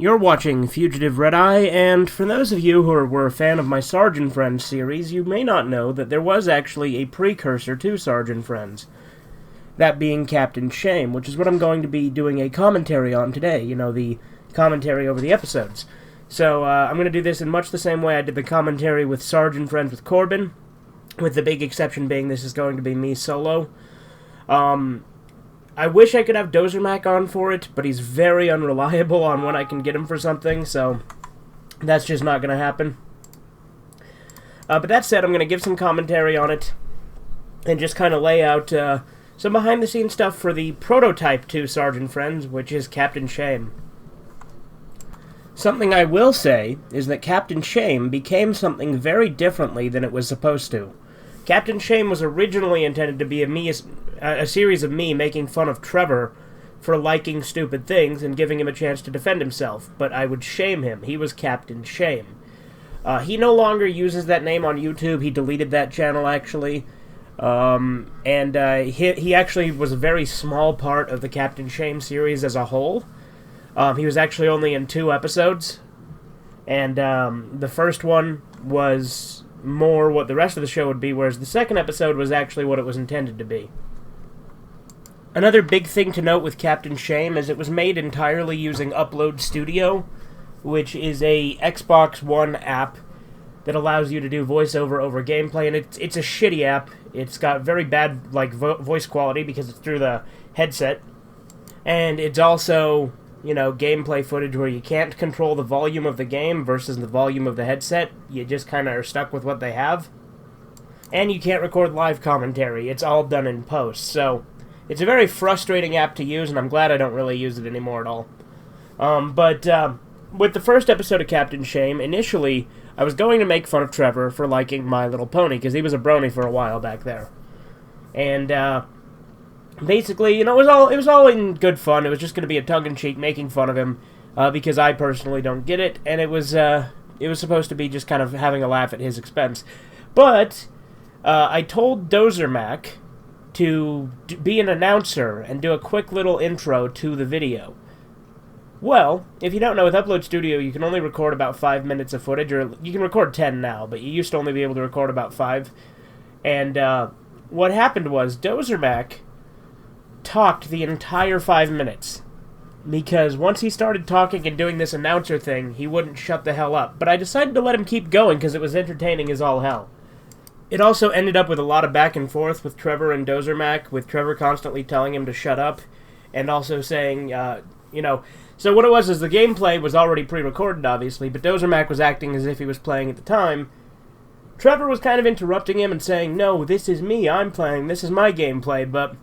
You're watching Fugitive Red-Eye, and for those of you who were a fan of my Sergeant Friends series, you may not know that there was actually a precursor to Sergeant Friends. That being Captain Shame, which is what I'm going to be doing a commentary on today, the commentary over the episodes. So, I'm going to do this in much the same way I did the commentary with Sergeant Friends with Corbin, with the big exception being this is going to be me solo. I wish I could have Dozermac on for it, but he's very unreliable on when I can get him for something, so that's just not going to happen. But that said, I'm going to give some commentary on it, and just kind of lay out some behind-the-scenes stuff for the prototype to Sergeant Friends, which is Captain Shame. Something I will say is that Captain Shame became something very differently than it was supposed to. Captain Shame was originally intended to be a series of me making fun of Trevor for liking stupid things and giving him a chance to defend himself, but I would shame him. He was Captain Shame. He no longer uses that name on YouTube. He deleted that channel, actually. He actually was a very small part of the Captain Shame series as a whole. He was actually only in 2 episodes, and the first one was more what the rest of the show would be, whereas the second episode was actually what it was intended to be. Another big thing to note with Captain Shame is it was made entirely using Upload Studio, which is a Xbox One app that allows you to do voiceover over gameplay, and it's a shitty app. It's got very bad voice quality because it's through the headset, and it's also gameplay footage where you can't control the volume of the game versus the volume of the headset. You just kind of are stuck with what they have. And you can't record live commentary. It's all done in post. So, it's a very frustrating app to use, and I'm glad I don't really use it anymore at all. With the first episode of Captain Shame, initially, I was going to make fun of Trevor for liking My Little Pony, because he was a brony for a while back there. And, basically, it was all in good fun. It was just going to be a tongue-in-cheek making fun of him, because I personally don't get it, and it was supposed to be just kind of having a laugh at his expense. But I told Dozermac to be an announcer and do a quick little intro to the video. Well, if you don't know, with Upload Studio, you can only record about 5 minutes of footage, or you can record 10 now, but you used to only be able to record about 5. And what happened was Dozermac talked the entire 5 minutes, because once he started talking and doing this announcer thing, he wouldn't shut the hell up. But I decided to let him keep going because it was entertaining as all hell. It also ended up with a lot of back and forth with Trevor and Dozermac, with Trevor constantly telling him to shut up, and also saying, so what it was is the gameplay was already pre-recorded, obviously, but Dozermac was acting as if he was playing at the time. Trevor was kind of interrupting him and saying, no, this is me, I'm playing, this is my gameplay, but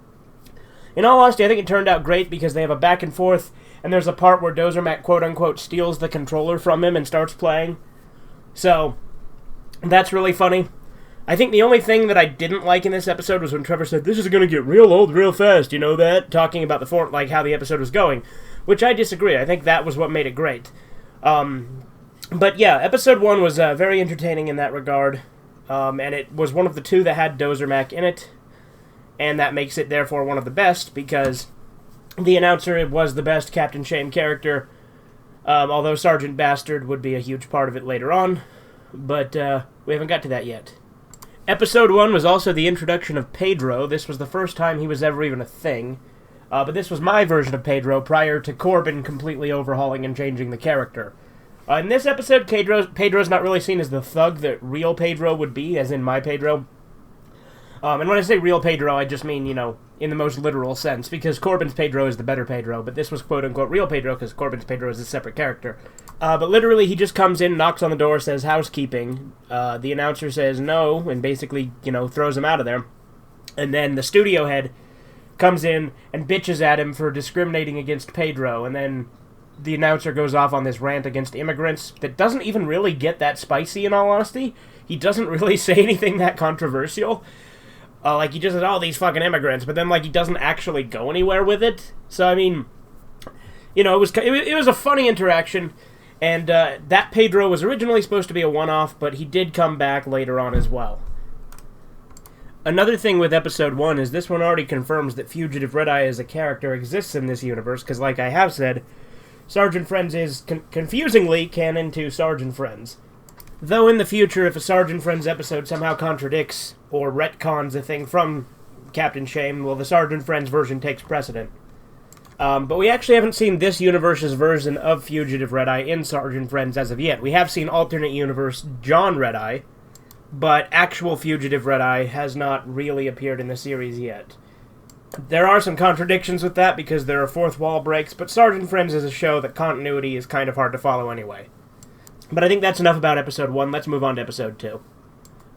in all honesty, I think it turned out great because they have a back and forth, and there's a part where Dozermac, quote-unquote, steals the controller from him and starts playing. So, that's really funny. I think the only thing that I didn't like in this episode was when Trevor said, this is going to get real old real fast, you know that? Talking about how the episode was going, which I disagree. I think that was what made it great. But yeah, episode 1 was very entertaining in that regard, and it was one of the 2 that had Dozermac in it. And that makes it, therefore, one of the best, because the announcer was the best Captain Shame character, although Sergeant Bastard would be a huge part of it later on, but we haven't got to that yet. Episode 1 was also the introduction of Pedro. This was the first time he was ever even a thing, but this was my version of Pedro prior to Corbin completely overhauling and changing the character. In this episode, Pedro's not really seen as the thug that real Pedro would be, as in my Pedro. And when I say real Pedro, I just mean, in the most literal sense, because Corbin's Pedro is the better Pedro, but this was quote-unquote real Pedro, because Corbin's Pedro is a separate character. But literally, he just comes in, knocks on the door, says housekeeping, the announcer says no, and basically, throws him out of there. And then the studio head comes in and bitches at him for discriminating against Pedro, and then the announcer goes off on this rant against immigrants that doesn't even really get that spicy, in all honesty. He doesn't really say anything that controversial. He just says, oh, these fucking immigrants, but then, he doesn't actually go anywhere with it. So, I mean, it was a funny interaction, and that Pedro was originally supposed to be a one-off, but he did come back later on as well. Another thing with Episode 1 is this one already confirms that Fugitive Red-Eye as a character exists in this universe, because like I have said, Sergeant Friends is, confusingly, canon to Sergeant Friends. Though in the future, if a Sergeant Friends episode somehow contradicts or retcons a thing from Captain Shame, well, the Sergeant Friends version takes precedent. But we actually haven't seen this universe's version of Fugitive Red-Eye in Sergeant Friends as of yet. We have seen alternate universe John Red-Eye, but actual Fugitive Red-Eye has not really appeared in the series yet. There are some contradictions with that because there are fourth wall breaks, but Sergeant Friends is a show that continuity is kind of hard to follow anyway. But I think that's enough about Episode 1. Let's move on to Episode 2.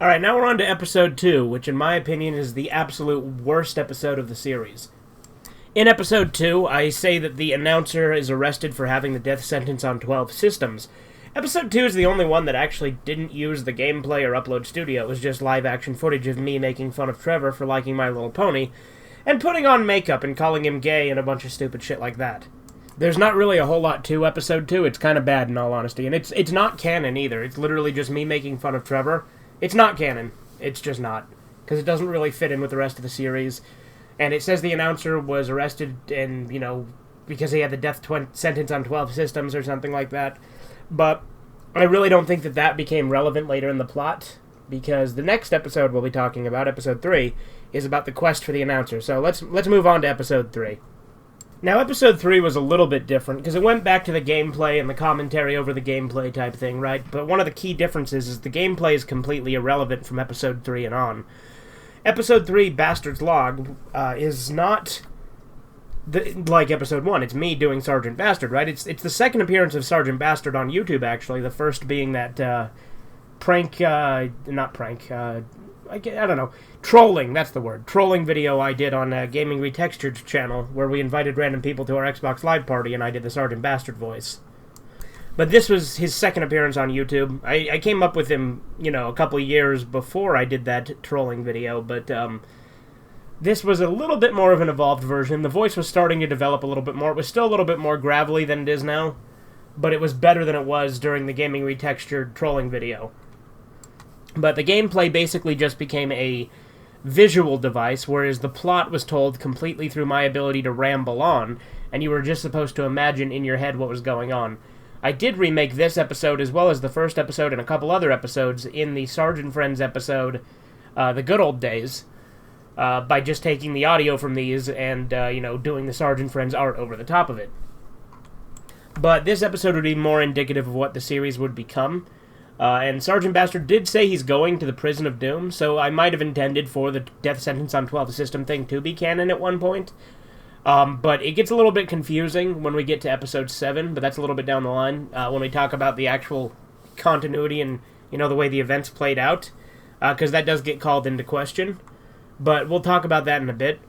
Alright, now we're on to Episode 2, which in my opinion is the absolute worst episode of the series. In Episode 2, I say that the announcer is arrested for having the death sentence on 12 systems. Episode 2 is the only one that actually didn't use the gameplay or upload studio. It was just live-action footage of me making fun of Trevor for liking My Little Pony, and putting on makeup and calling him gay and a bunch of stupid shit like that. There's not really a whole lot to Episode 2. It's kind of bad, in all honesty. And it's not canon, either. It's literally just me making fun of Trevor. It's not canon. It's just not. Because it doesn't really fit in with the rest of the series. And it says the announcer was arrested and, because he had the death sentence on 12 systems or something like that. But I really don't think that became relevant later in the plot. Because the next episode we'll be talking about, Episode 3, is about the quest for the announcer. So let's move on to Episode 3. Now, Episode 3 was a little bit different, because it went back to the gameplay and the commentary over the gameplay type thing, right? But one of the key differences is the gameplay is completely irrelevant from Episode 3 and on. Episode 3, Bastard's Log, is not like Episode 1. It's me doing Sergeant Bastard, right? It's the second appearance of Sergeant Bastard on YouTube, actually. The first being that trolling, that's the word. Trolling video I did on Gaming Retextured's channel, where we invited random people to our Xbox Live party, and I did the Sergeant Bastard voice. But this was his second appearance on YouTube. I came up with him, a couple of years before I did that trolling video, but this was a little bit more of an evolved version. The voice was starting to develop a little bit more. It was still a little bit more gravelly than it is now, but it was better than it was during the Gaming Retextured trolling video. But the gameplay basically just became a visual device, whereas the plot was told completely through my ability to ramble on, and you were just supposed to imagine in your head what was going on. I did remake this episode as well as the first episode and a couple other episodes in the Sergeant Friends episode, The Good Old Days, by just taking the audio from these and, doing the Sergeant Friends art over the top of it. But this episode would be more indicative of what the series would become. And Sergeant Bastard did say he's going to the Prison of Doom, so I might have intended for the death sentence on 12 system thing to be canon at one point. But it gets a little bit confusing when we get to Episode 7, but that's a little bit down the line, when we talk about the actual continuity and, the way the events played out, because that does get called into question. But we'll talk about that in a bit.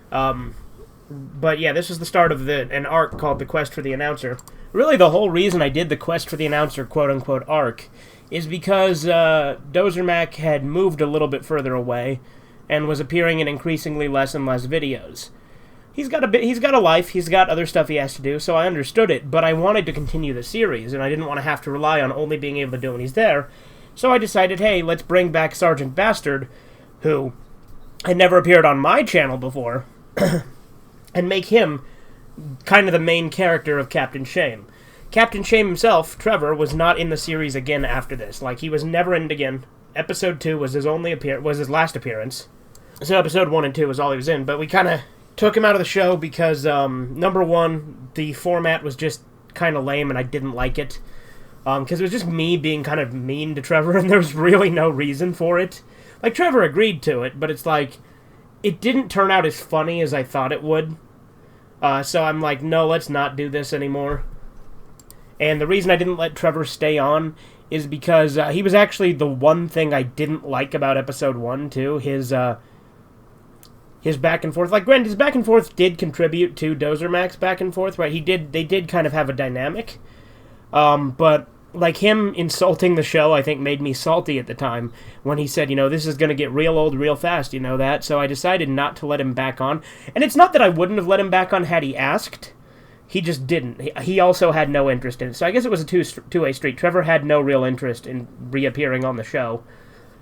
But yeah, this is the start of an arc called The Quest for the Announcer. Really, the whole reason I did the Quest for the Announcer quote-unquote arc is because Dozermac had moved a little bit further away and was appearing in increasingly less and less videos. He's got a life, he's got other stuff he has to do, so I understood it, but I wanted to continue the series, and I didn't want to have to rely on only being able to do when he's there, so I decided, hey, let's bring back Sergeant Bastard, who had never appeared on my channel before, and make him kind of the main character of Captain Shame. Captain Shame himself, Trevor, was not in the series again after this. Like, he was never in it again. Episode 2 was his last appearance. So Episode 1 and 2 was all he was in, but we kind of took him out of the show because, number one, the format was just kind of lame and I didn't like it. Because it was just me being kind of mean to Trevor and there was really no reason for it. Like, Trevor agreed to it, but it's like, it didn't turn out as funny as I thought it would. So I'm like, no, let's not do this anymore. And the reason I didn't let Trevor stay on is because he was actually the one thing I didn't like about Episode 1, too. His back and forth. Like, granted, his back and forth did contribute to Dozermac's back and forth, right? They did kind of have a dynamic. But, like, him insulting the show, I think, made me salty at the time when he said, this is going to get real old real fast, that? So I decided not to let him back on. And it's not that I wouldn't have let him back on had he asked. He just didn't. He also had no interest in it. So I guess it was a two-way street. Trevor had no real interest in reappearing on the show.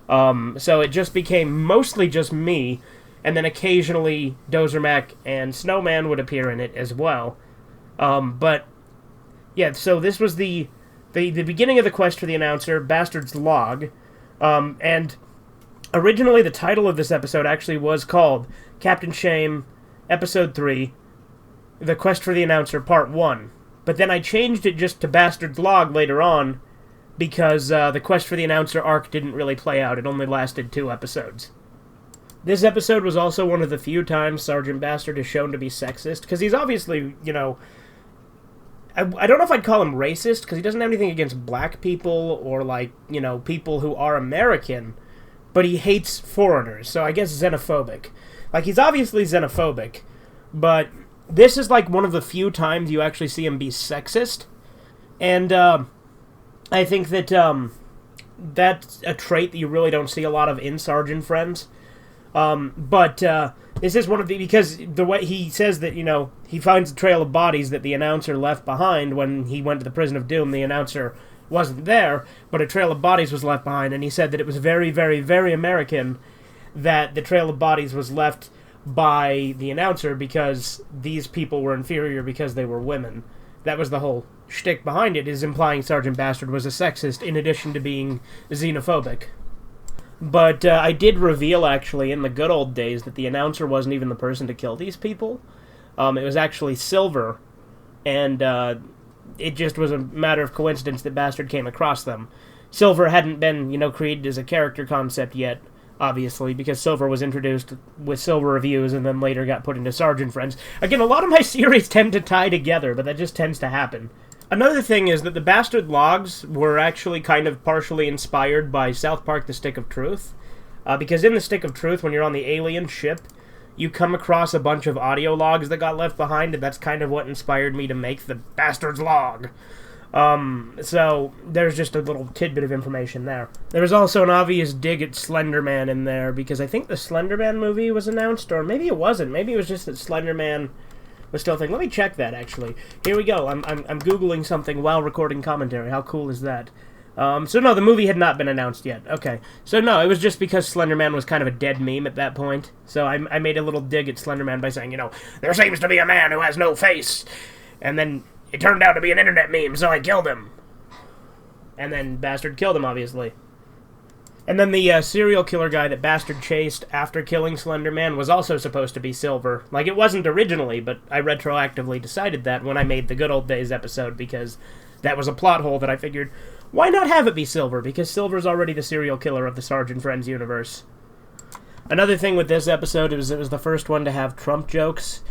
So it just became mostly just me, and then occasionally Dozermac and Snowman would appear in it as well. But Yeah, so this was the beginning of the quest for the announcer, Bastard's Log, and originally the title of this episode actually was called Captain Shame, Episode 3, The Quest for the Announcer, Part 1. But then I changed it just to Bastard's Log later on, because the Quest for the Announcer arc didn't really play out. It only lasted 2 episodes. This episode was also one of the few times Sergeant Bastard is shown to be sexist, because he's obviously, I don't know if I'd call him racist, because he doesn't have anything against black people or, people who are American, but he hates foreigners, so I guess xenophobic. He's obviously xenophobic, but this is, one of the few times you actually see him be sexist, and, I think that, that's a trait that you really don't see a lot of in Sergeant Friends. But this is one of the, because the way he says that, he finds a trail of bodies that the announcer left behind when he went to the Prison of Doom. The announcer wasn't there, but a trail of bodies was left behind, and he said that it was very, very, very American that the trail of bodies was left by the announcer because these people were inferior because they were women. That was the whole shtick behind it, is implying Sergeant Bastard was a sexist in addition to being xenophobic. But I did reveal, actually, in the good old days, that the announcer wasn't even the person to kill these people. It was actually Silver, and it just was a matter of coincidence that Bastard came across them. Silver hadn't been, created as a character concept yet, obviously, because Silver was introduced with Silver Reviews and then later got put into Sergeant Friends. Again, a lot of my series tend to tie together, but that just tends to happen. Another thing is that the Bastard Logs were actually kind of partially inspired by South Park: The Stick of Truth. Because in The Stick of Truth, when you're on the alien ship, you come across a bunch of audio logs that got left behind, and that's kind of what inspired me to make the Bastard's Log. So there's just a little tidbit of information there. There was also an obvious dig at Slender Man in there, because I think the Slender Man movie was announced, or maybe it wasn't. Maybe it was just that Slender Man was still a thing. Let me check that, actually. Here we go. I'm Googling something while recording commentary. How cool is that? So no, the movie had not been announced yet. Okay. So no, it was just because Slender Man was kind of a dead meme at that point. So I made a little dig at Slender Man by saying, there seems to be a man who has no face. And then it turned out to be an internet meme, so I killed him. And then Bastard killed him, obviously. And then the serial killer guy that Bastard chased after killing Slender Man was also supposed to be Silver. It wasn't originally, but I retroactively decided that when I made the Good Old Days episode, because that was a plot hole that I figured, why not have it be Silver? Because Silver's already the serial killer of the Sergeant Friends universe. Another thing with this episode is it was the first one to have Trump jokes.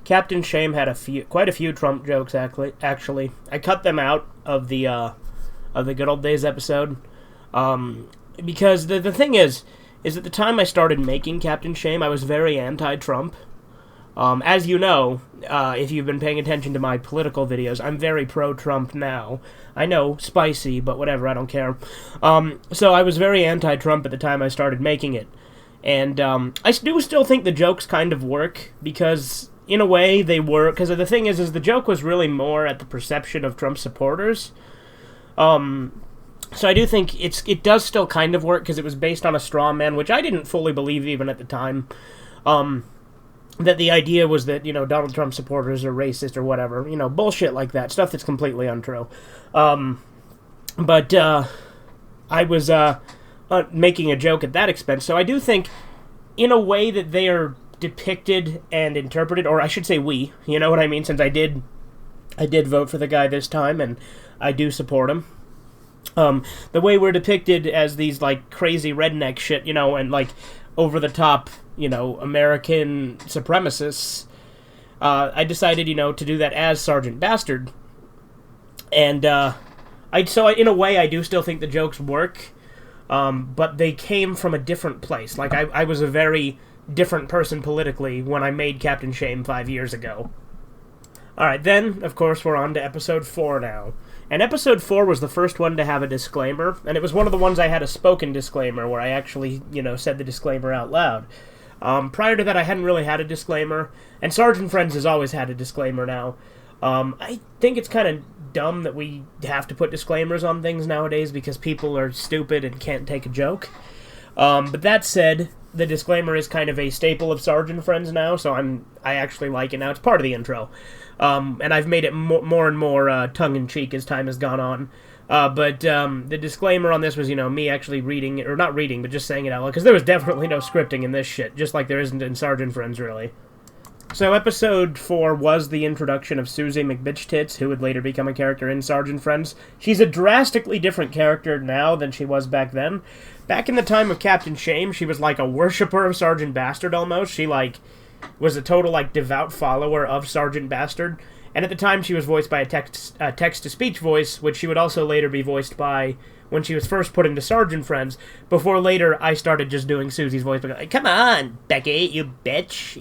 Captain Shame had quite a few Trump jokes, actually. I cut them out of the Good Old Days episode. Because the thing is at the time I started making Captain Shame, I was very anti-Trump. As you know, if you've been paying attention to my political videos, I'm very pro-Trump now. I know, spicy, but whatever, I don't care. So I was very anti-Trump at the time I started making it. And I do still think the jokes kind of work, because in a way they work. Because the thing is the joke was really more at the perception of Trump supporters. So I do think it does still kind of work, because it was based on a straw man, which I didn't fully believe even at the time. That the idea was that, Donald Trump supporters are racist or whatever. Bullshit like that. Stuff that's completely untrue. But I was making a joke at that expense. So I do think, in a way, that they are depicted and interpreted, or I should say we, you know what I mean? Since I did vote for the guy this time, and I do support him. The way we're depicted as these, crazy redneck shit, and, over-the-top, American supremacists, I decided, to do that as Sergeant Bastard. And, in a way, I do still think the jokes work, but they came from a different place. I was a very different person politically when I made Captain Shame 5 years ago. Alright, then, of course, we're on to Episode 4 now. And Episode 4 was the first one to have a disclaimer, and it was one of the ones I had a spoken disclaimer, where I actually, said the disclaimer out loud. Prior to that, I hadn't really had a disclaimer, and Sergeant Friends has always had a disclaimer now. I think it's kind of dumb that we have to put disclaimers on things nowadays, because people are stupid and can't take a joke. But that said, the disclaimer is kind of a staple of Sergeant Friends now, so I actually like it now. It's part of the intro. And I've made it more and more tongue-in-cheek as time has gone on. But the disclaimer on this was, me actually reading, or not reading, but just saying it out loud, because there was definitely no scripting in this shit, just like there isn't in Sergeant Friends, really. So episode 4 was the introduction of Susie McBitchtits, who would later become a character in Sergeant Friends. She's a drastically different character now than she was back then. Back in the time of Captain Shame, she was like a worshipper of Sergeant Bastard almost. She was a total devout follower of Sergeant Bastard. And at the time she was voiced by a text-to-speech voice, which she would also later be voiced by when she was first put into Sergeant Friends, before later I started just doing Susie's voice. Come on, Becky, you bitch.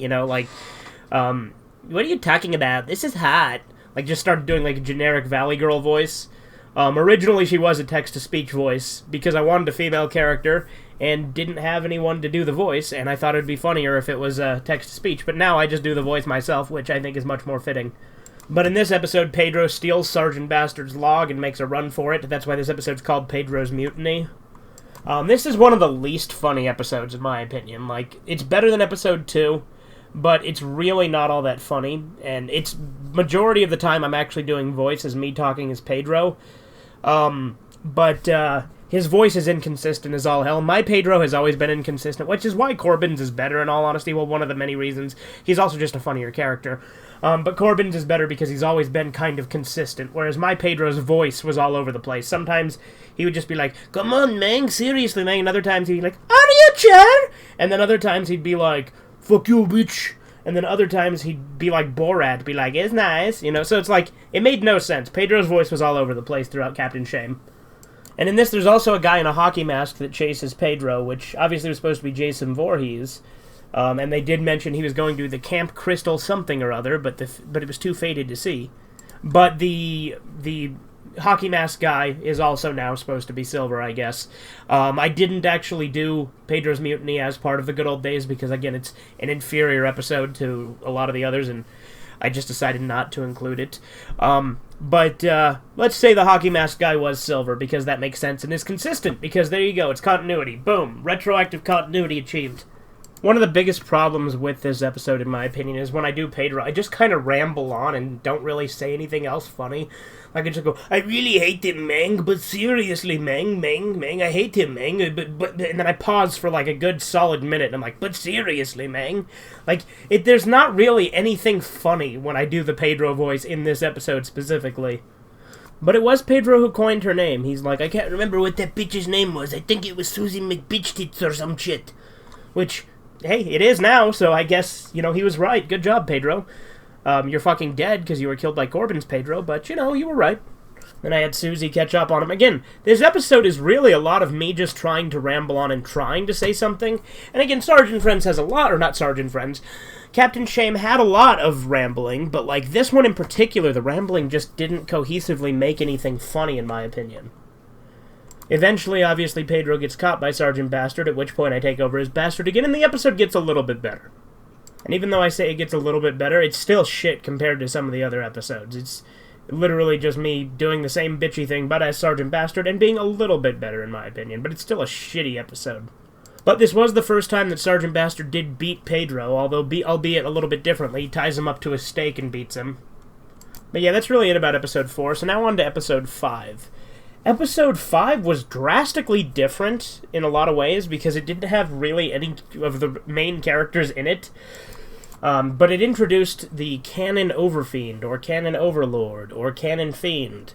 What are you talking about? This is hot. Just started doing a generic Valley Girl voice. Originally she was a text-to-speech voice, because I wanted a female character, and didn't have anyone to do the voice, and I thought it'd be funnier if it was text-to-speech, but now I just do the voice myself, which I think is much more fitting. But in this episode, Pedro steals Sergeant Bastard's log and makes a run for it. That's why this episode's called Pedro's Mutiny. This is one of the least funny episodes, in my opinion. It's better than episode 2, but it's really not all that funny, and it's majority of the time I'm actually doing voice as me talking as Pedro. His voice is inconsistent as all hell. My Pedro has always been inconsistent, which is why Corbin's is better, in all honesty. Well, one of the many reasons. He's also just a funnier character. But Corbin's is better because he's always been kind of consistent, whereas my Pedro's voice was all over the place. Sometimes he would just be like, come on, man, seriously, man. And other times he'd be like, are you sure? And then other times he'd be like, fuck you, bitch. And then other times he'd be like Borat, be like, it's nice. So it's it made no sense. Pedro's voice was all over the place throughout Captain Shame. And in this, there's also a guy in a hockey mask that chases Pedro, which obviously was supposed to be Jason Voorhees. And they did mention he was going to the Camp Crystal something or other, but it was too faded to see. But the hockey mask guy is also now supposed to be Silver, I guess. I didn't actually do Pedro's Mutiny as part of the good old days because, again, it's an inferior episode to a lot of the others, and I just decided not to include it. But let's say the hockey mask guy was Silver, because that makes sense and is consistent, because there you go, it's continuity. Boom. Retroactive continuity achieved. One of the biggest problems with this episode, in my opinion, is when I do Pedro, I just kind of ramble on and don't really say anything else funny. I can just go, I really hate him, Mang, but seriously, Mang, I hate him, Mang, but and then I pause for a good solid minute, and I'm like, but seriously, Mang. There's not really anything funny when I do the Pedro voice in this episode specifically. But it was Pedro who coined her name. He's like, I can't remember what that bitch's name was. I think it was Susie McBitchtits or some shit. Which, hey, it is now, so I guess, he was right. Good job, Pedro. You're fucking dead because you were killed by Corbin's Pedro, but, you were right. Then I had Susie catch up on him. Again, this episode is really a lot of me just trying to ramble on and trying to say something. And again, Sergeant Friends has a lot, or not Sergeant Friends, Captain Shame had a lot of rambling, but this one in particular, the rambling just didn't cohesively make anything funny, in my opinion. Eventually, obviously, Pedro gets caught by Sergeant Bastard, at which point I take over as Bastard again, and the episode gets a little bit better. And even though I say it gets a little bit better, it's still shit compared to some of the other episodes. It's literally just me doing the same bitchy thing, but as Sergeant Bastard, and being a little bit better, in my opinion. But it's still a shitty episode. But this was the first time that Sergeant Bastard did beat Pedro, albeit a little bit differently. He ties him up to a stake and beats him. But yeah, that's really it about Episode 4, so now on to Episode 5. Episode 5 was drastically different in a lot of ways because it didn't have really any of the main characters in it. But it introduced the Canon Overfiend, or Canon Overlord, or Canon Fiend.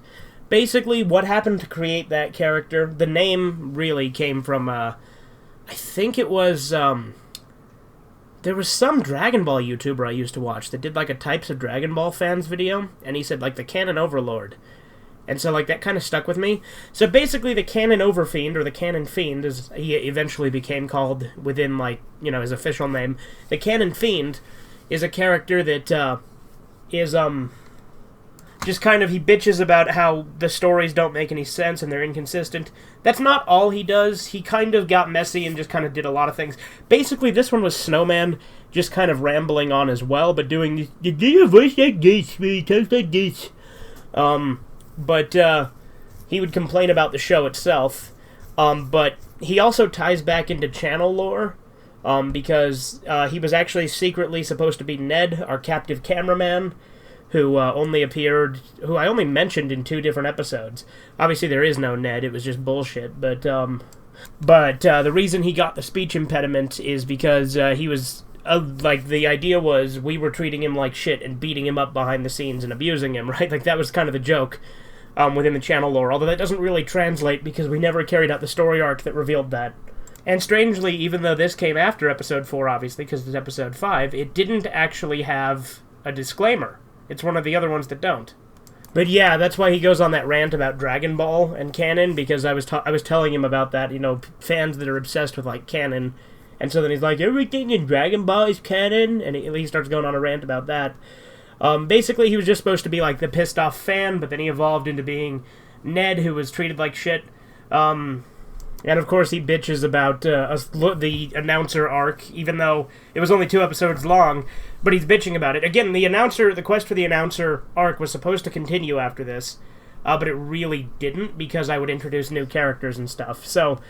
Basically, what happened to create that character? The name really came from, I think it was, there was some Dragon Ball YouTuber I used to watch that did a Types of Dragon Ball fans video, and he said, the Canon Overlord. And so, that kind of stuck with me. So basically, the Canon Overfiend, or the Canon Fiend, as he eventually became called within, his official name, the Canon Fiend is a character that, is, just kind of, he bitches about how the stories don't make any sense and they're inconsistent. That's not all he does. He kind of got messy and just kind of did a lot of things. Basically, this one was Snowman just kind of rambling on as well, but doing this, do your voice like this, when he talks like this. But he would complain about the show itself. But he also ties back into channel lore. because he was actually secretly supposed to be Ned, our captive cameraman, who I only mentioned in 2 different episodes. Obviously, there is no Ned, it was just bullshit, but the reason he got the speech impediment is because he was, the idea was we were treating him like shit and beating him up behind the scenes and abusing him, right? Like, that was kind of the joke within the channel lore, although that doesn't really translate because we never carried out the story arc that revealed that. And strangely, even though this came after Episode 4, obviously, because it's Episode 5, it didn't actually have a disclaimer. It's one of the other ones that don't. But yeah, that's why he goes on that rant about Dragon Ball and canon, because I was telling him about that, fans that are obsessed with, like, canon. And so then he's like, everything in Dragon Ball is canon, and he starts going on a rant about that. Basically, he was just supposed to be, like, the pissed-off fan, but then he evolved into being Ned, who was treated like shit. And of course, he bitches about the announcer arc, even though it was only 2 episodes long, but he's bitching about it. Again, the quest for the announcer arc was supposed to continue after this, but it really didn't, because I would introduce new characters and stuff. So,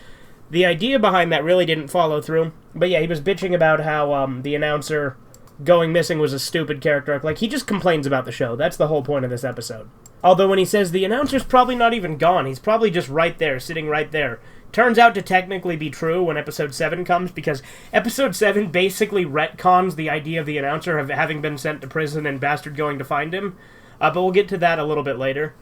the idea behind that really didn't follow through. But yeah, he was bitching about how the announcer going missing was a stupid character arc. Like, he just complains about the show. That's the whole point of this episode. Although when he says the announcer's probably not even gone, he's probably just right there, sitting right there. Turns out to technically be true when Episode 7 comes, because Episode 7 basically retcons the idea of the announcer having been sent to prison and Bastard going to find him. But we'll get to that a little bit later.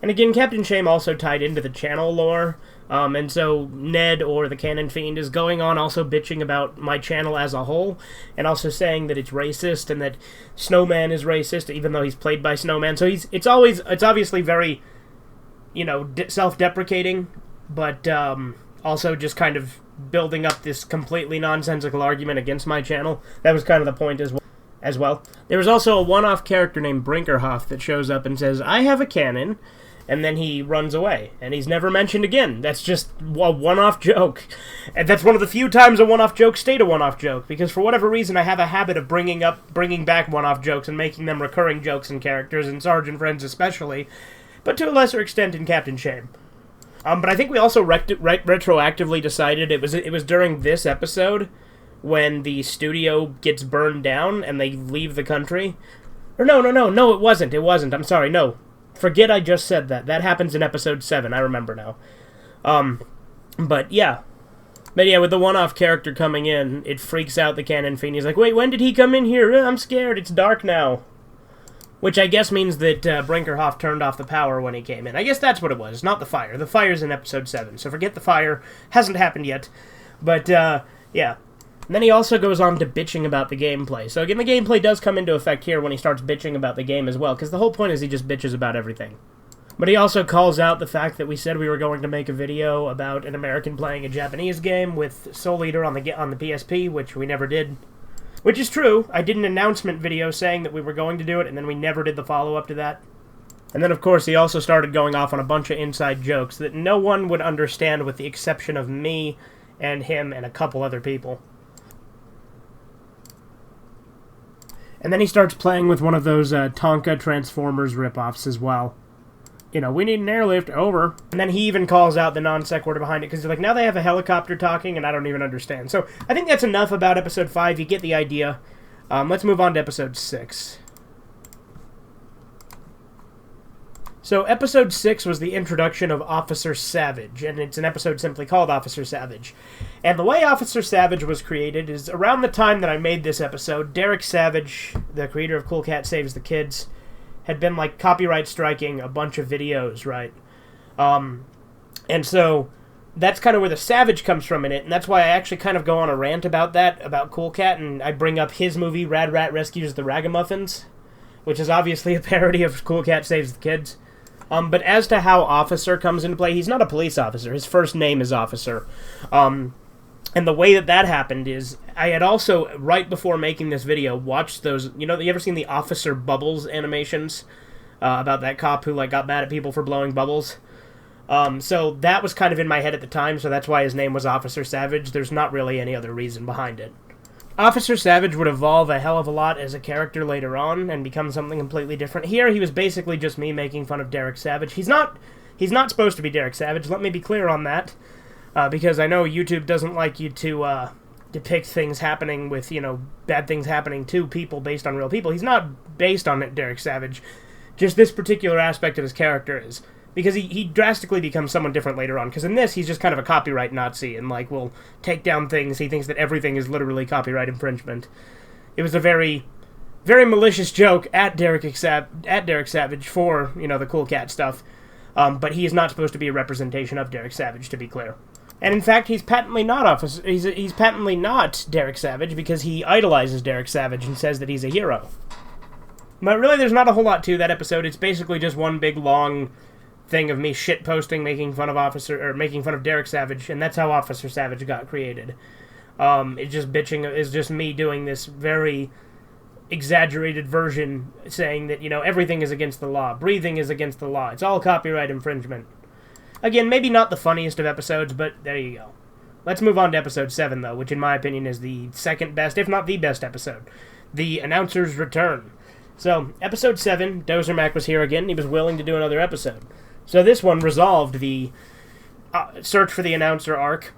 And again, Captain Shame also tied into the channel lore, and so Ned, or the Canon Fiend, is going on also bitching about my channel as a whole, and also saying that it's racist, and that Snowman is racist, even though he's played by Snowman. So it's obviously very, self-deprecating, but also just kind of building up this completely nonsensical argument against my channel. That was kind of the point as well. There was also a one-off character named Brinkerhoff that shows up and says, I have a cannon, and then he runs away, and he's never mentioned again. That's just a one-off joke. And that's one of the few times a one-off joke stayed a one-off joke, because for whatever reason I have a habit of bringing back one-off jokes and making them recurring jokes and characters, in Sergeant Friends especially, but to a lesser extent in Captain Shame. But I think we also retroactively decided it was during this episode when the studio gets burned down and they leave the country. Or no, it wasn't. I'm sorry, no. Forget I just said that. That happens in Episode 7, I remember now. But yeah, with the one-off character coming in, it freaks out the Canon Fiend. He's like, wait, when did he come in here? I'm scared, it's dark now. Which I guess means that Brinkerhoff turned off the power when he came in. I guess that's what it was, not the fire. The fire's in Episode 7, so forget the fire. Hasn't happened yet. But, yeah. And then he also goes on to bitching about the gameplay. So again, the gameplay does come into effect here when he starts bitching about the game as well, because the whole point is he just bitches about everything. But he also calls out the fact that we said we were going to make a video about an American playing a Japanese game with Soul Eater on the PSP, which we never did. Which is true. I did an announcement video saying that we were going to do it, and then we never did the follow-up to that. And then, of course, he also started going off on a bunch of inside jokes that no one would understand with the exception of me and him and a couple other people. And then he starts playing with one of those Tonka Transformers ripoffs as well. We need an airlift, over. And then he even calls out the non-sequitur behind it, because he's like, now they have a helicopter talking, and I don't even understand. So, I think that's enough about Episode 5. You get the idea. Let's move on to Episode 6. So, Episode 6 was the introduction of Officer Savage, and it's an episode simply called Officer Savage. And the way Officer Savage was created is, around the time that I made this episode, Derek Savage, the creator of Cool Cat Saves the Kids, had been, copyright striking a bunch of videos, right? And so, that's kind of where the Savage comes from in it, and that's why I actually kind of go on a rant about that, about Cool Cat, and I bring up his movie, Rad Rat Rescues the Ragamuffins, which is obviously a parody of Cool Cat Saves the Kids. But as to how Officer comes into play, he's not a police officer. His first name is Officer. And the way that happened is, I had also, right before making this video, watched those, you ever seen the Officer Bubbles animations? About that cop who, got mad at people for blowing bubbles? So that was kind of in my head at the time, so that's why his name was Officer Savage. There's not really any other reason behind it. Officer Savage would evolve a hell of a lot as a character later on, and become something completely different. Here, he was basically just me making fun of Derek Savage. He's not supposed to be Derek Savage, let me be clear on that. Because I know YouTube doesn't like you to depict things happening with, bad things happening to people based on real people. He's not based on Derek Savage. Just this particular aspect of his character is. Because he drastically becomes someone different later on. Because in this, he's just kind of a copyright Nazi and, will take down things. He thinks that everything is literally copyright infringement. It was a very, very malicious joke at Derek Savage for, the cool cat stuff. But he is not supposed to be a representation of Derek Savage, to be clear. And in fact, he's patently not he's patently not Derek Savage because he idolizes Derek Savage and says that he's a hero. But really, there's not a whole lot to that episode. It's basically just one big long thing of me shitposting, making fun of Derek Savage, and that's how Officer Savage got created. It's just me doing this very exaggerated version saying that, everything is against the law. Breathing is against the law. It's all copyright infringement. Again, maybe not the funniest of episodes, but there you go. Let's move on to episode 7, though, which in my opinion is the second best, if not the best episode. The Announcer's Return. So, episode 7, Dozer Mac was here again, and he was willing to do another episode. So this one resolved the search for the announcer arc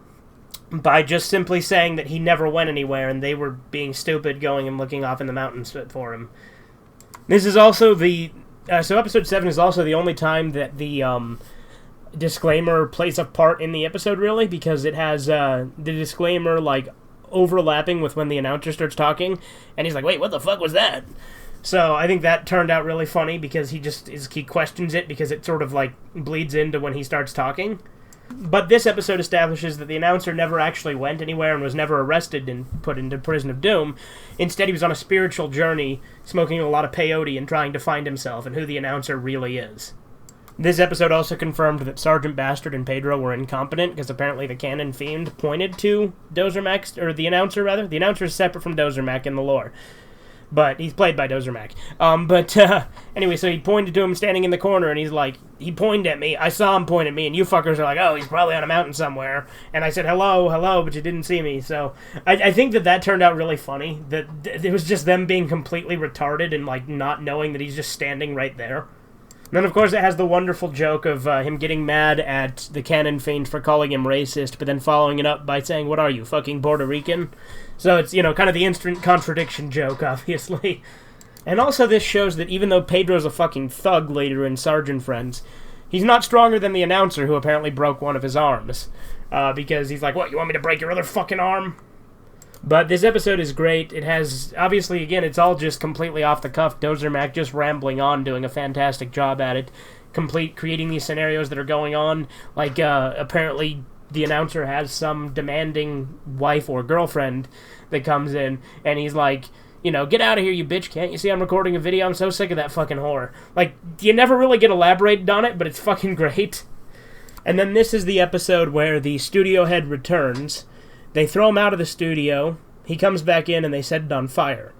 by just simply saying that he never went anywhere, and they were being stupid going and looking off in the mountains for him. This is also so episode 7 is also the only time that the disclaimer plays a part in the episode, really, because it has the disclaimer overlapping with when the announcer starts talking, and he's like, wait, what the fuck was that? So I think that turned out really funny because he questions it because it sort of bleeds into when he starts talking. But this episode establishes that the announcer never actually went anywhere and was never arrested and put into Prison of Doom. Instead, he was on a spiritual journey, smoking a lot of peyote and trying to find himself and who the announcer really is. This episode also confirmed that Sergeant Bastard and Pedro were incompetent, because apparently the canon fiend pointed to Dozer Mac, or the announcer, rather. The announcer is separate from Dozer Mac in the lore, but he's played by Dozer Mac. Anyway, so he pointed to him standing in the corner, and he's like, he pointed at me, I saw him point at me, and you fuckers are like, oh, he's probably on a mountain somewhere. And I said, hello, but you didn't see me. So I think that turned out really funny, that it was just them being completely retarded and, not knowing that he's just standing right there. And then, of course, it has the wonderful joke of him getting mad at the canon fiend for calling him racist, but then following it up by saying, what are you, fucking Puerto Rican? So it's, kind of the instant contradiction joke, obviously. And also this shows that even though Pedro's a fucking thug later in Sergeant Friends, he's not stronger than the announcer who apparently broke one of his arms. Because he's like, what, you want me to break your other fucking arm? But this episode is great. It has, obviously, again, it's all just completely off the cuff. Dozer Mac just rambling on, doing a fantastic job at it. Creating these scenarios that are going on. Apparently the announcer has some demanding wife or girlfriend that comes in, and he's like, get out of here, you bitch, can't you see I'm recording a video? I'm so sick of that fucking whore. You never really get elaborated on it, but it's fucking great. And then this is the episode where the studio head returns. They throw him out of the studio, he comes back in, and they set it on fire.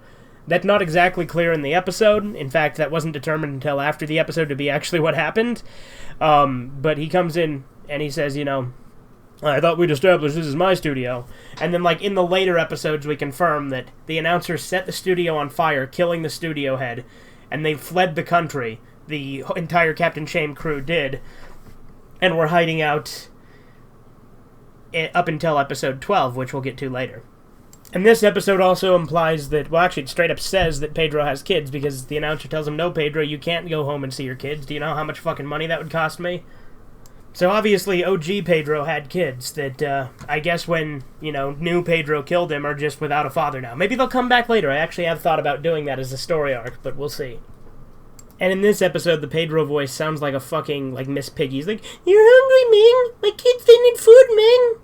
That's not exactly clear in the episode. In fact, that wasn't determined until after the episode to be actually what happened. But he comes in, and he says, I thought we'd established this is my studio. And then, in the later episodes, we confirm that the announcer set the studio on fire, killing the studio head, and they fled the country. The entire Captain Shame crew did, and were hiding out up until episode 12, which we'll get to later. And this episode also implies that, well, actually, it straight up says that Pedro has kids, because the announcer tells him, no, Pedro, you can't go home and see your kids. Do you know how much fucking money that would cost me? So obviously, OG Pedro had kids that, I guess when, new Pedro killed him are just without a father now. Maybe they'll come back later. I actually have thought about doing that as a story arc, but we'll see. And in this episode, the Pedro voice sounds like a fucking, Miss Piggy. He's like, you're hungry, Ming? My kids, they need food, Ming.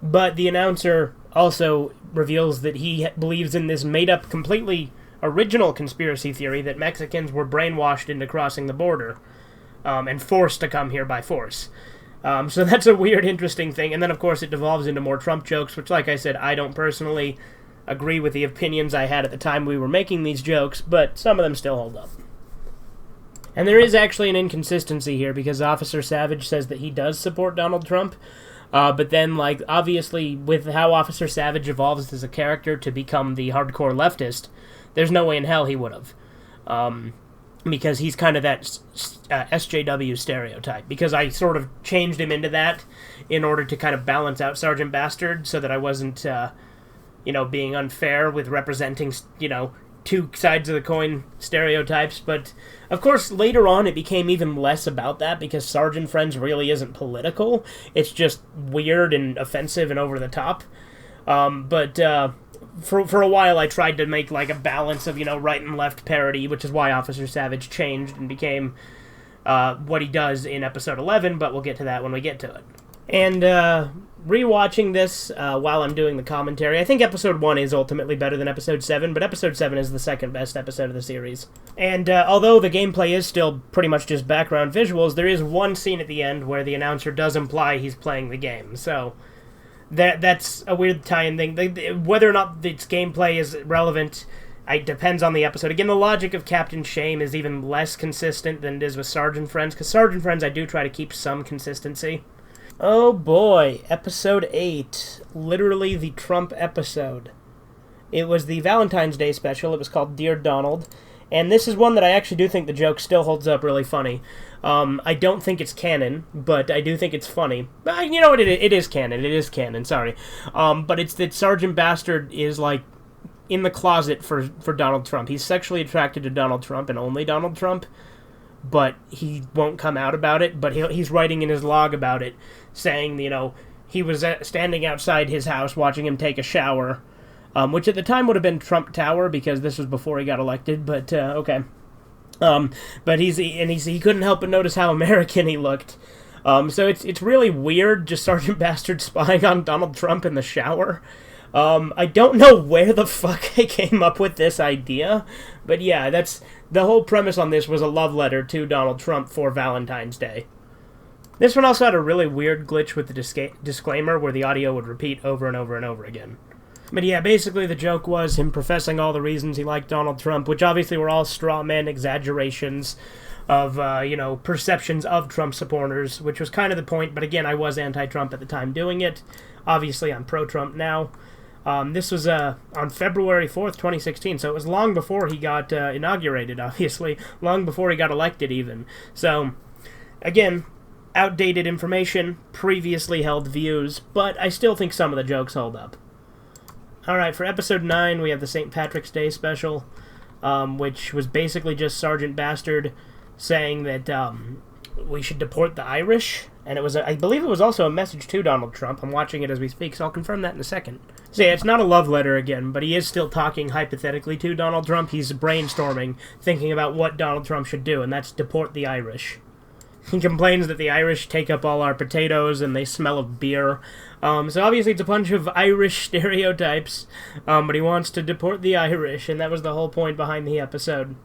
But the announcer also reveals that he believes in this made-up, completely original conspiracy theory that Mexicans were brainwashed into crossing the border and forced to come here by force. So that's a weird, interesting thing. And then, of course, it devolves into more Trump jokes, which, like I said, I don't personally agree with the opinions I had at the time we were making these jokes, but some of them still hold up. And there is actually an inconsistency here, because Officer Savage says that he does support Donald Trump, but then, obviously, with how Officer Savage evolves as a character to become the hardcore leftist, there's no way in hell he would have. Because he's kind of that SJW stereotype. Because I sort of changed him into that in order to kind of balance out Sergeant Bastard, so that I wasn't being unfair with representing, two sides of the coin stereotypes. But, of course, later on it became even less about that because Sergeant Friends really isn't political. It's just weird and offensive and over the top. For a while I tried to make, like, a balance of, right and left parody, which is why Officer Savage changed and became what he does in Episode 11, but we'll get to that when we get to it. And rewatching this while I'm doing the commentary, I think Episode 1 is ultimately better than Episode 7, but Episode 7 is the second best episode of the series. And although the gameplay is still pretty much just background visuals, there is one scene at the end where the announcer does imply he's playing the game, so that's a weird tie-in thing. Whether or not its gameplay is relevant, it depends on the episode. Again, the logic of Captain Shame is even less consistent than it is with Sergeant Friends, because Sergeant Friends I do try to keep some consistency. Oh boy, Episode 8. Literally the Trump episode. It was the Valentine's Day special. It was called Dear Donald. And this is one that I actually do think the joke still holds up really funny. I don't think it's canon, but I do think it's funny. You know what? It is canon. It is canon, sorry. But it's that Sergeant Bastard is, like, in the closet for Donald Trump. He's sexually attracted to Donald Trump and only Donald Trump. But he won't come out about it, but he's writing in his log about it, saying, he was standing outside his house watching him take a shower, which at the time would have been Trump Tower, because this was before he got elected, but, okay. But he couldn't help but notice how American he looked. So it's really weird, just Sergeant Bastard spying on Donald Trump in the shower. I don't know where the fuck I came up with this idea, but yeah, the whole premise on this was a love letter to Donald Trump for Valentine's Day. This one also had a really weird glitch with the disclaimer where the audio would repeat over and over and over again. But yeah, basically the joke was him professing all the reasons he liked Donald Trump, which obviously were all straw man exaggerations of, perceptions of Trump supporters, which was kind of the point, but again, I was anti-Trump at the time doing it. Obviously, I'm pro-Trump now. This was on February 4th, 2016, so it was long before he got inaugurated, obviously. Long before he got elected, even. So, again, outdated information, previously held views, but I still think some of the jokes hold up. Alright, for Episode 9, we have the St. Patrick's Day special, which was basically just Sergeant Bastard saying that we should deport the Irish, and I believe it was also a message to Donald Trump. I'm watching it as we speak, so I'll confirm that in a second. So yeah, it's not a love letter again, but he is still talking hypothetically to Donald Trump. He's brainstorming, thinking about what Donald Trump should do, and that's deport the Irish. He complains that the Irish take up all our potatoes and they smell of beer. So obviously it's a bunch of Irish stereotypes, but he wants to deport the Irish, and that was the whole point behind the episode.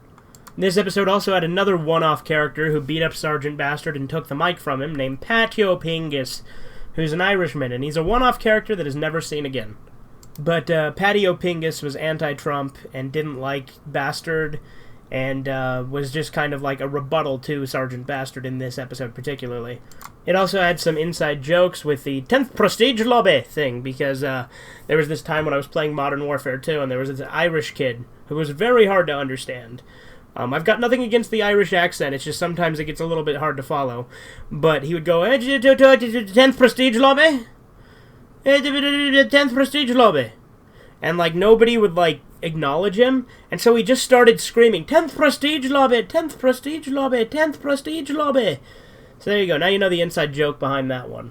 This episode also had another one-off character who beat up Sergeant Bastard and took the mic from him, named Pedro, who's an Irishman, and he's a one-off character that is never seen again. But Pedro was anti-Trump and didn't like Bastard, and was just kind of like a rebuttal to Sergeant Bastard in this episode particularly. It also had some inside jokes with the 10th Prestige Lobby thing, because there was this time when I was playing Modern Warfare 2, and there was this Irish kid who was very hard to understand. I've got nothing against the Irish accent, it's just sometimes it gets a little bit hard to follow. But he would go, 10th Prestige Lobby? 10th Prestige Lobby. And, like, nobody would, like, acknowledge him, and so he just started screaming, 10th Prestige Lobby, 10th Prestige Lobby, 10th Prestige Lobby. So there you go, now you know the inside joke behind that one.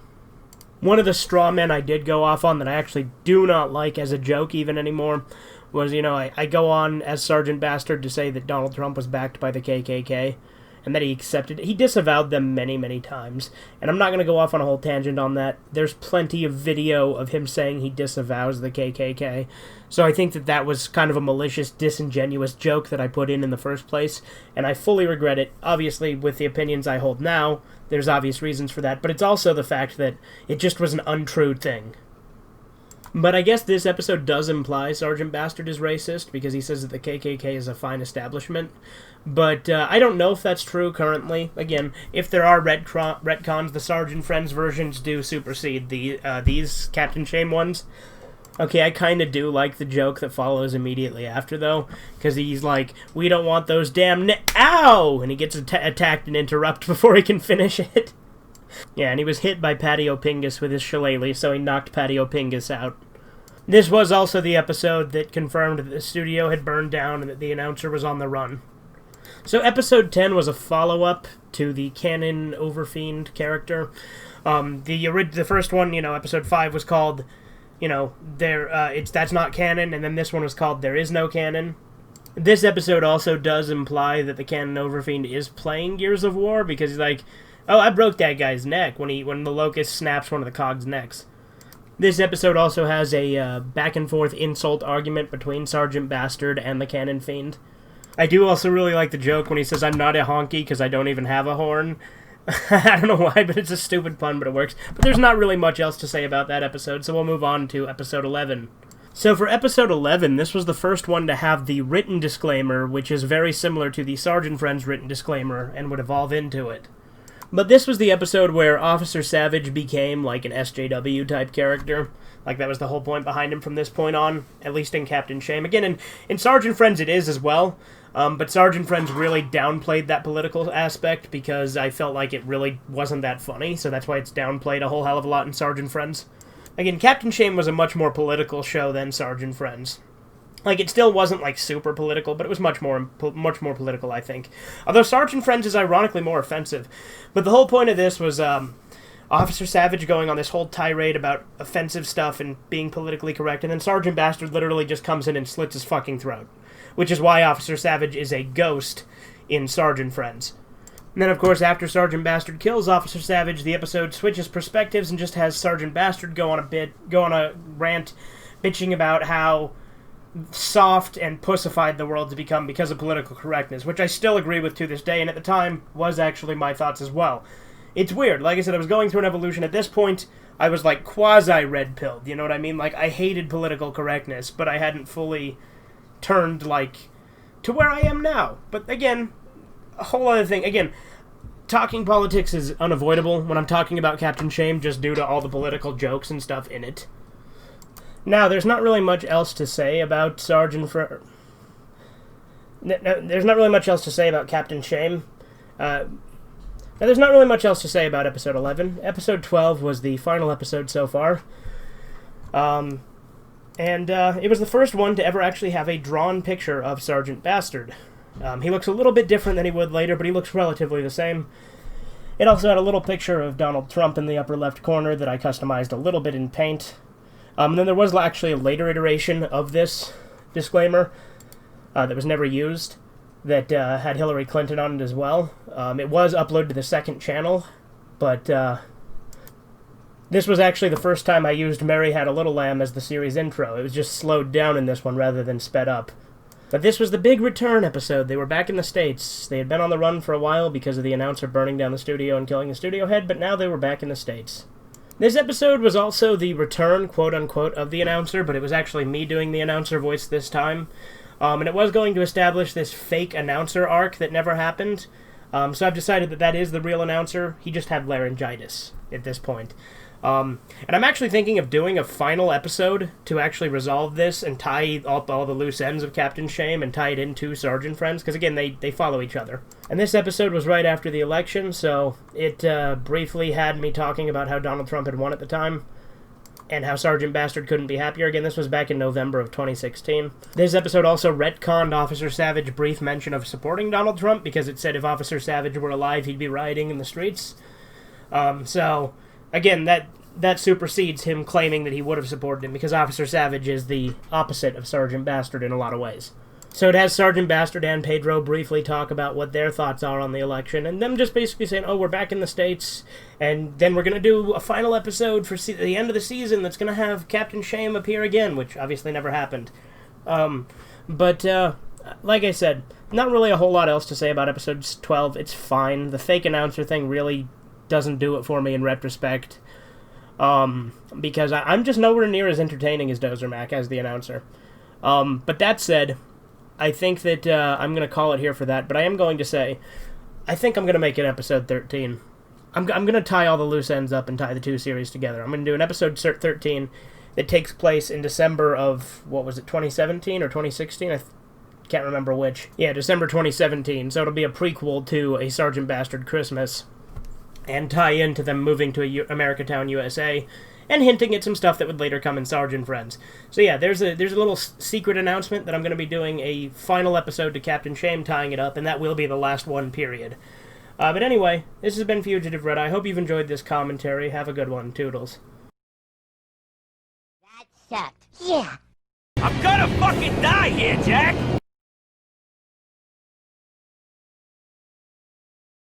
One of the straw men I did go off on that I actually do not like as a joke even anymore was, I go on as Sergeant Bastard to say that Donald Trump was backed by the KKK, and that he accepted it. He disavowed them many, many times, and I'm not going to go off on a whole tangent on that. There's plenty of video of him saying he disavows the KKK, so I think that was kind of a malicious, disingenuous joke that I put in the first place, and I fully regret it. Obviously, with the opinions I hold now, there's obvious reasons for that, but it's also the fact that it just was an untrue thing. But I guess this episode does imply Sergeant Bastard is racist, because he says that the KKK is a fine establishment. But I don't know if that's true currently. Again, if there are retcons, the Sergeant Friends versions do supersede these Captain Shame ones. Okay, I kind of do like the joke that follows immediately after, though, because he's like, we don't want those damn ow! And he gets attacked and interrupted before he can finish it. Yeah, and he was hit by Patio Pingus with his shillelagh, so he knocked Patio Pingus out. This was also the episode that confirmed that the studio had burned down and that the announcer was on the run. So episode 10 was a follow-up to the canon Overfiend character. The first one, episode 5 was called, That's Not Canon, and then this one was called There Is No Canon. This episode also does imply that the canon Overfiend is playing Gears of War, because he's like, oh, I broke that guy's neck when the Locust snaps one of the Cog's necks. This episode also has a back-and-forth insult argument between Sergeant Bastard and the Cannon Fiend. I do also really like the joke when he says, I'm not a honky because I don't even have a horn. I don't know why, but it's a stupid pun, but it works. But there's not really much else to say about that episode, so we'll move on to episode 11. So for episode 11, this was the first one to have the written disclaimer, which is very similar to the Sergeant Friends written disclaimer, and would evolve into it. But this was the episode where Officer Savage became like an SJW-type character. Like, that was the whole point behind him from this point on, at least in Captain Shame. Again, in Sergeant Friends it is as well, but Sergeant Friends really downplayed that political aspect because I felt like it really wasn't that funny, so that's why it's downplayed a whole hell of a lot in Sergeant Friends. Again, Captain Shame was a much more political show than Sergeant Friends. Like, it still wasn't, like, super political, but it was much more political, I think. Although Sergeant Friends is ironically more offensive. But the whole point of this was, Officer Savage going on this whole tirade about offensive stuff and being politically correct, and then Sergeant Bastard literally just comes in and slits his fucking throat. Which is why Officer Savage is a ghost in Sergeant Friends. And then, of course, after Sergeant Bastard kills Officer Savage, the episode switches perspectives and just has Sergeant Bastard go on a rant, bitching about how soft and pussified the world has become because of political correctness, which I still agree with to this day, and at the time was actually my thoughts as well. It's weird. Like I said, I was going through an evolution. At this point, I was like quasi-red-pilled, you know what I mean? Like, I hated political correctness, but I hadn't fully turned, like, to where I am now. But again, a whole other thing. Again, talking politics is unavoidable when I'm talking about Captain Shame, just due to all the political jokes and stuff in it. Now, there's not really much else to say about there's not really much else to say about Captain Shame. Now, there's not really much else to say about episode 11. Episode 12 was the final episode so far. And it was the first one to ever actually have a drawn picture of Sergeant Bastard. He looks a little bit different than he would later, but he looks relatively the same. It also had a little picture of Donald Trump in the upper left corner that I customized a little bit in paint. And then there was actually a later iteration of this disclaimer that was never used that had Hillary Clinton on it as well. It was uploaded to the second channel, but this was actually the first time I used Mary Had a Little Lamb as the series intro. It was just slowed down in this one rather than sped up. But this was the big return episode. They were back in the States. They had been on the run for a while because of the announcer burning down the studio and killing the studio head, but now they were back in the States. This episode was also the return, quote-unquote, of the announcer, but it was actually me doing the announcer voice this time. And it was going to establish this fake announcer arc that never happened. So I've decided that that is the real announcer. He just had laryngitis at this point. And I'm actually thinking of doing a final episode to actually resolve this and tie up all the loose ends of Captain Shame and tie it into Sergeant Friends, because again, they follow each other. And this episode was right after the election, so it briefly had me talking about how Donald Trump had won at the time, and how Sergeant Bastard couldn't be happier. Again, this was back in November of 2016. This episode also retconned Officer Savage's brief mention of supporting Donald Trump, because it said if Officer Savage were alive, he'd be rioting in the streets. So again, that supersedes him claiming that he would have supported him, because Officer Savage is the opposite of Sergeant Bastard in a lot of ways. So it has Sergeant Bastard and Pedro briefly talk about what their thoughts are on the election, and them just basically saying, oh, we're back in the States, and then we're going to do a final episode for the end of the season that's going to have Captain Shame appear again, which obviously never happened. But like I said, not really a whole lot else to say about episode 12. It's fine. The fake announcer thing really doesn't do it for me in retrospect, because I'm just nowhere near as entertaining as Dozer Mac as the announcer. But that said, I think that I'm going to call it here for that, but I am going to say, I think I'm going to make it episode 13. I'm going to tie all the loose ends up and tie the two series together. I'm going to do an episode 13 that takes place in December of, 2017 or 2016? I can't remember which. Yeah, December 2017, so it'll be a prequel to A Sergeant Bastard Christmas, and tie into them moving to Americatown, USA, and hinting at some stuff that would later come in Sergeant Friends. So yeah, there's a little secret announcement that I'm going to be doing a final episode to Captain Shame, tying it up, and that will be the last one, period. But anyway, this has been Fugitive Red. I hope you've enjoyed this commentary. Have a good one. Toodles. That sucked. Yeah. I'm gonna fucking die here, Jack!